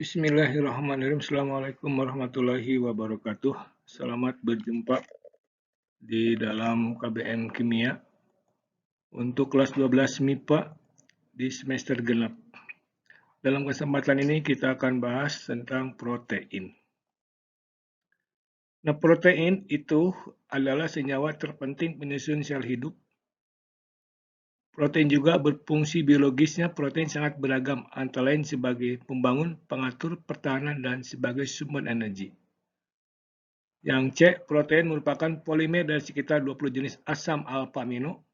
Bismillahirrahmanirrahim. Assalamualaikum warahmatullahi wabarakatuh. Selamat berjumpa di dalam KBM Kimia untuk kelas 12 MIPA di semester genap. Dalam kesempatan ini kita akan bahas tentang protein. Nah, protein itu adalah senyawa terpenting penyusun sel hidup. Protein juga berfungsi biologisnya. Protein sangat beragam, antara lain sebagai pembangun, pengatur, pertahanan, dan sebagai sumber energi. Yang C, protein merupakan polimer dari sekitar 20 jenis asam alfa-amino.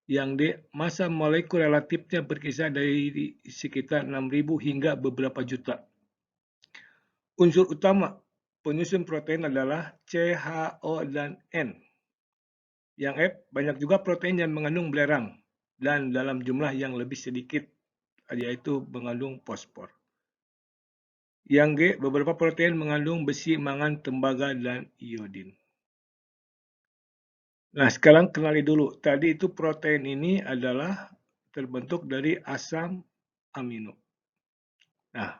Yang D, massa molekul relatifnya berkisar dari sekitar 6.000 hingga beberapa juta. Unsur utama penyusun protein adalah C, H, O, dan N. Yang F, banyak juga protein yang mengandung belerang dan dalam jumlah yang lebih sedikit, yaitu mengandung fosfor. Yang G, beberapa protein mengandung besi, mangan, tembaga, dan iodin. Nah, sekarang kenali dulu. Tadi itu protein ini adalah terbentuk dari asam amino. Nah,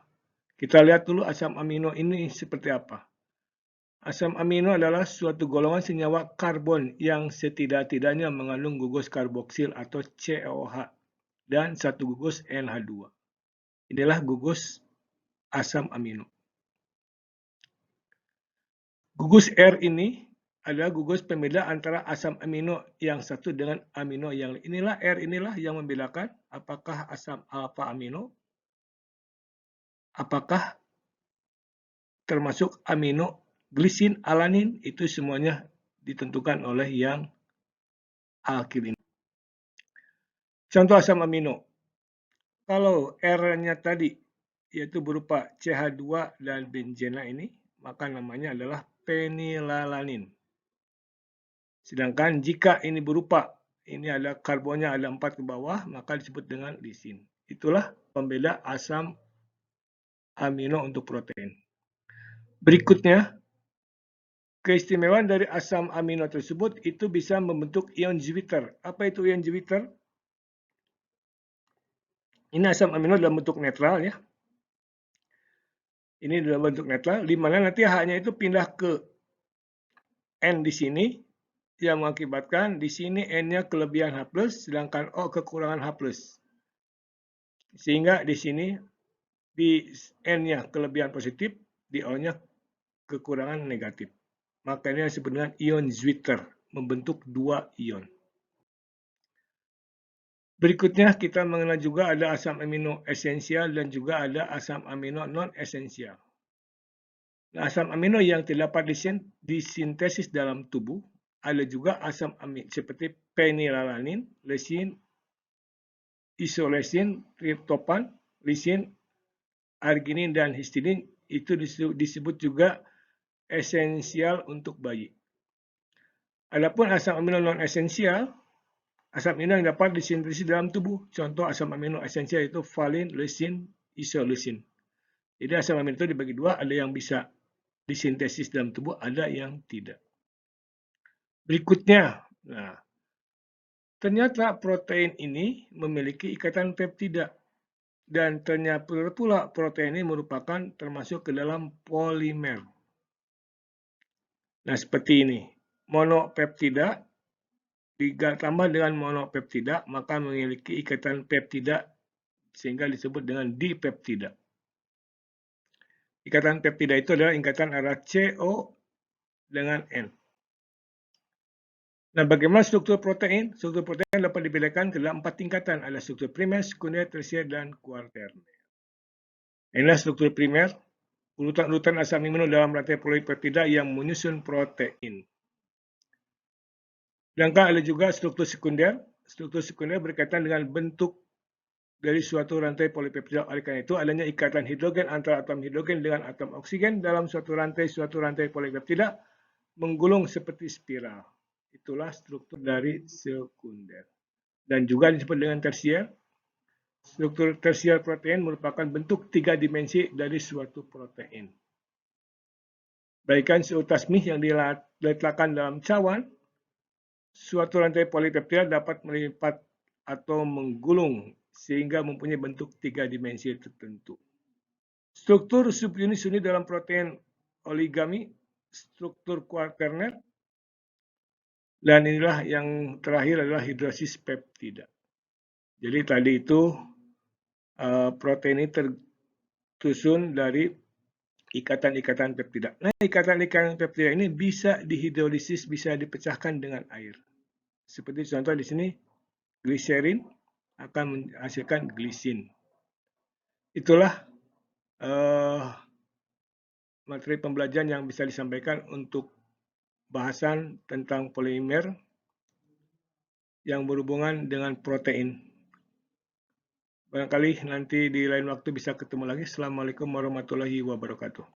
kita lihat dulu asam amino ini seperti apa. Asam amino adalah suatu golongan senyawa karbon yang setidak-tidaknya mengandung gugus karboksil atau COH dan satu gugus NH2. Inilah gugus asam amino. Gugus R ini adalah gugus pembeda antara asam amino yang satu dengan amino yang lain. Inilah R inilah yang membedakan apakah asam alfa amino, apakah termasuk amino, glisin, alanin, itu semuanya ditentukan oleh yang alkil ini. Contoh asam amino. Kalau R-nya tadi yaitu berupa CH2 dan benzena ini, maka namanya adalah penilalanin. Sedangkan jika ini berupa, ini ada karbonnya ada 4 ke bawah, maka disebut dengan lisin. Itulah pembeda asam amino untuk protein. Berikutnya, keistimewaan dari asam amino tersebut itu bisa membentuk ion Zwitter. Apa itu ion Zwitter? Ini asam amino dalam bentuk netral ya. Ini dalam bentuk netral, di mana nanti H-nya itu pindah ke N di sini, yang mengakibatkan di sini N-nya kelebihan H+, sedangkan O kekurangan H+. Sehingga di sini di N-nya kelebihan positif, di O-nya kekurangan negatif. Makanya disebut dengan ion Zwitter, membentuk dua ion. Berikutnya kita mengenal juga ada asam amino esensial dan juga ada asam amino non-esensial. Nah, asam amino yang terdapat disintesis dalam tubuh, ada juga asam amino seperti penilalanin, leucin, isoleucin, triptofan, lisin, arginin, dan histidin. Itu disebut juga esensial untuk bayi. Adapun asam amino non-esensial, asam amino yang dapat disintesis dalam tubuh. Contoh asam amino esensial itu valin, leucin, isoleucin. Jadi asam amino itu dibagi dua, ada yang bisa disintesis dalam tubuh, ada yang tidak. Berikutnya, nah, ternyata protein ini memiliki ikatan peptida. Dan ternyata pula protein ini merupakan termasuk ke dalam polimer. Nah, seperti ini. Monopeptida ditambah dengan monopeptida, maka memiliki ikatan peptida sehingga disebut dengan dipeptida. Ikatan peptida itu adalah ikatan antara CO dengan N. Nah, bagaimana struktur protein? Struktur protein dapat dibedakan ke dalam 4 tingkatan. Ada struktur primer, sekunder, tersier, dan kuaterner. Inilah struktur primer, urutan-urutan asam amino dalam rantai polipeptida yang menyusun protein. Sedangkan ada juga struktur sekunder. Struktur sekunder berkaitan dengan bentuk dari suatu rantai polipeptida. Oleh karena itu, adanya ikatan hidrogen antara atom hidrogen dengan atom oksigen dalam suatu rantai polipeptida menggulung seperti spiral. Itulah struktur dari sekunder. Dan juga disebut dengan tersier. Struktur tersier protein merupakan bentuk 3 dimensi dari suatu protein. Bagaikan seutasmih yang diletakkan dalam cawan, suatu rantai polipeptida dapat melipat atau menggulung sehingga mempunyai bentuk 3 dimensi tertentu. Struktur subunit unit dalam protein oligami, struktur kuaterner, dan inilah yang terakhir adalah hidrosis peptida. Jadi tadi itu protein ini tersusun dari ikatan-ikatan peptida. Nah, ikatan-ikatan peptida ini bisa dihidrolisis, bisa dipecahkan dengan air. Seperti contoh di sini, gliserin akan menghasilkan glisin. Itulah materi pembelajaran yang bisa disampaikan untuk bahasan tentang polimer yang berhubungan dengan protein. Barangkali nanti di lain waktu bisa ketemu lagi. Assalamualaikum warahmatullahi wabarakatuh.